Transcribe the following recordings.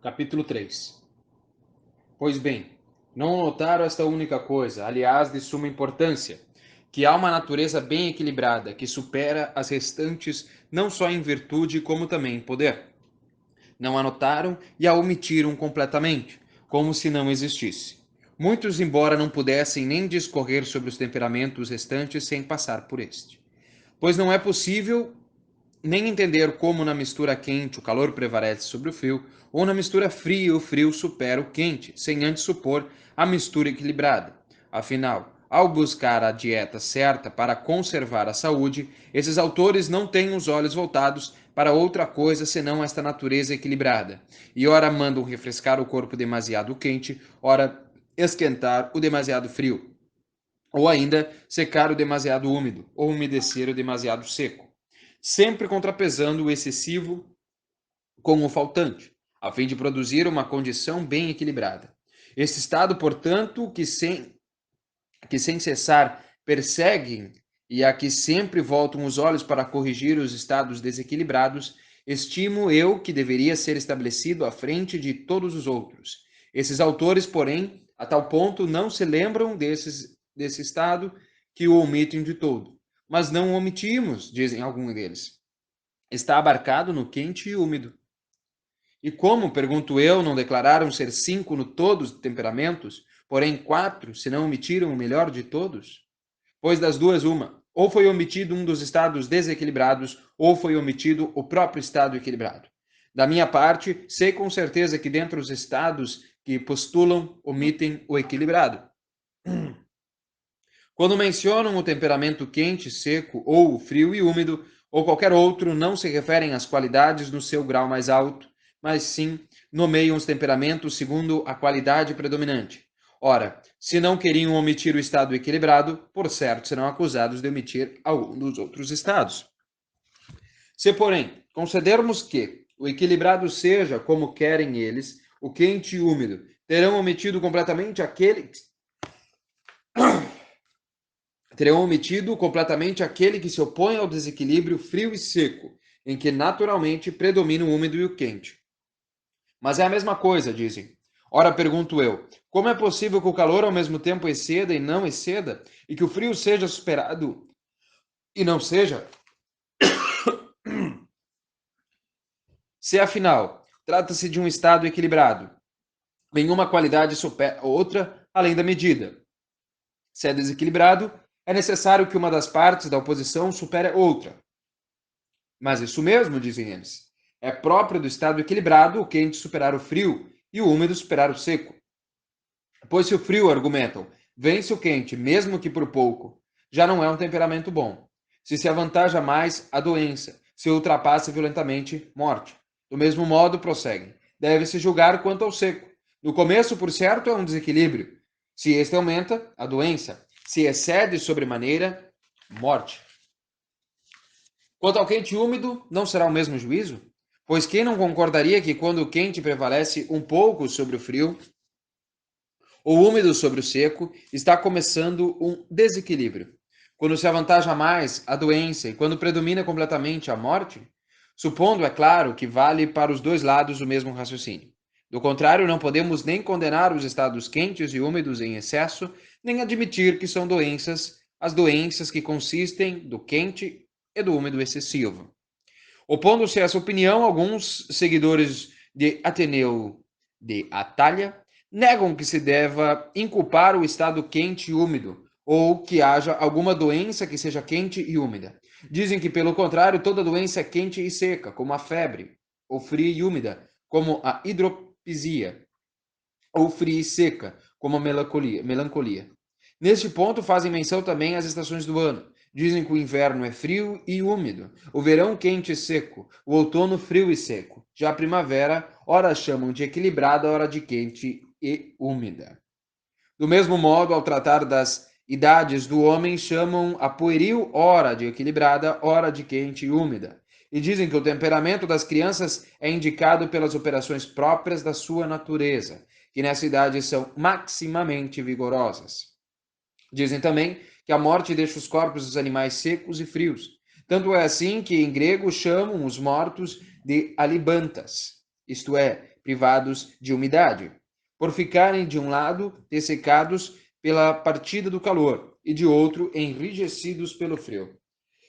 Capítulo 3. Pois bem, não notaram esta única coisa, aliás, de suma importância, que há uma natureza bem equilibrada, que supera as restantes não só em virtude, como também em poder. Não a notaram e a omitiram completamente, como se não existisse. Muitos, embora não pudessem nem discorrer sobre os temperamentos restantes sem passar por este. Pois não é possível nem entender como na mistura quente o calor prevalece sobre o frio, ou na mistura fria o frio supera o quente, sem antes supor a mistura equilibrada. Afinal, ao buscar a dieta certa para conservar a saúde, esses autores não têm os olhos voltados para outra coisa senão esta natureza equilibrada, e ora mandam refrescar o corpo demasiado quente, ora esquentar o demasiado frio, ou ainda secar o demasiado úmido, ou umedecer o demasiado seco, sempre contrapesando o excessivo com o faltante, a fim de produzir uma condição bem equilibrada. Este estado, portanto, que sem cessar perseguem e a que sempre voltam os olhos para corrigir os estados desequilibrados, estimo eu que deveria ser estabelecido à frente de todos os outros. Esses autores, porém, a tal ponto não se lembram desse estado que o omitem de todo. Mas não o omitimos, dizem alguns deles. Está abarcado no quente e úmido. E como, pergunto eu, não declararam ser 5 no todos os temperamentos, porém 4, se não omitiram o melhor de todos? Pois das duas, uma. Ou foi omitido um dos estados desequilibrados, ou foi omitido o próprio estado equilibrado. Da minha parte, sei com certeza que dentre os estados que postulam, omitem o equilibrado. Quando mencionam o temperamento quente, seco, ou frio e úmido, ou qualquer outro, não se referem às qualidades no seu grau mais alto, mas sim nomeiam os temperamentos segundo a qualidade predominante. Ora, se não queriam omitir o estado equilibrado, por certo serão acusados de omitir algum dos outros estados. Se, porém, considerarmos que o equilibrado seja como querem eles, o quente e úmido, terão omitido completamente aquele que se opõe ao desequilíbrio frio e seco, em que naturalmente predomina o úmido e o quente. Mas é a mesma coisa, dizem. Ora, pergunto eu, como é possível que o calor ao mesmo tempo exceda e não exceda, e que o frio seja superado e não seja? Se afinal trata-se de um estado equilibrado, nenhuma qualidade supera outra além da medida. Se é desequilibrado, é necessário que uma das partes da oposição supere outra. Mas isso mesmo, dizem eles. É próprio do estado equilibrado o quente superar o frio e o úmido superar o seco. Pois se o frio, argumentam, vence o quente, mesmo que por pouco, já não é um temperamento bom. Se se avantaja mais, a doença. Se ultrapassa violentamente, morte. Do mesmo modo, prosseguem. Deve-se julgar quanto ao seco. No começo, por certo, é um desequilíbrio. Se este aumenta, a doença. Se excede sobremaneira, morte. Quanto ao quente e úmido, não será o mesmo juízo? Pois quem não concordaria que quando o quente prevalece um pouco sobre o frio, ou úmido sobre o seco, está começando um desequilíbrio? Quando se avantaja mais a doença e quando predomina completamente a morte? Supondo, é claro, que vale para os dois lados o mesmo raciocínio. Do contrário, não podemos nem condenar os estados quentes e úmidos em excesso, nem admitir que são doenças as doenças que consistem do quente e do úmido excessivo. Opondo-se a essa opinião, alguns seguidores de Ateneu de Atalha negam que se deva inculpar o estado quente e úmido, ou que haja alguma doença que seja quente e úmida. Dizem que, pelo contrário, toda doença é quente e seca, como a febre, ou fria e úmida, como a hidropisia, ou fria e seca, como a melancolia. Neste ponto, fazem menção também às estações do ano. Dizem que o inverno é frio e úmido, o verão quente e seco, o outono frio e seco. Já a primavera, ora chamam de equilibrada, ora de quente e úmida. Do mesmo modo, ao tratar das idades do homem, chamam a pueril ora de equilibrada, ora de quente e úmida. E dizem que o temperamento das crianças é indicado pelas operações próprias da sua natureza, que nessa idade são maximamente vigorosas. Dizem também que a morte deixa os corpos dos animais secos e frios. Tanto é assim que em grego chamam os mortos de alibantas, isto é, privados de umidade, por ficarem de um lado dessecados pela partida do calor e de outro enrijecidos pelo frio.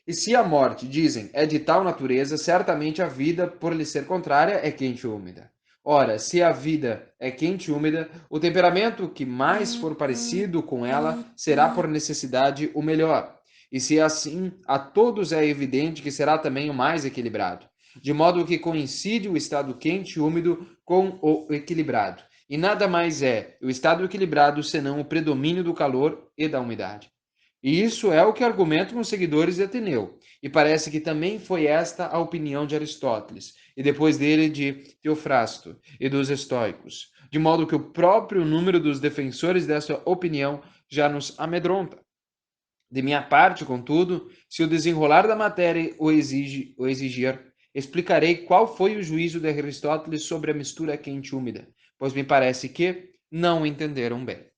E se a morte, dizem, é de tal natureza, certamente a vida, por lhe ser contrária, é quente e úmida. Ora, se a vida é quente e úmida, o temperamento que mais for parecido com ela será por necessidade o melhor. E se assim, a todos é evidente que será também o mais equilibrado. De modo que coincide o estado quente e úmido com o equilibrado. E nada mais é o estado equilibrado senão o predomínio do calor e da umidade. E isso é o que argumentam os seguidores de Ateneu, e parece que também foi esta a opinião de Aristóteles, e depois dele de Teofrasto e dos estoicos, de modo que o próprio número dos defensores dessa opinião já nos amedronta. De minha parte, contudo, se o desenrolar da matéria o exigir, explicarei qual foi o juízo de Aristóteles sobre a mistura quente e úmida, pois me parece que não entenderam bem.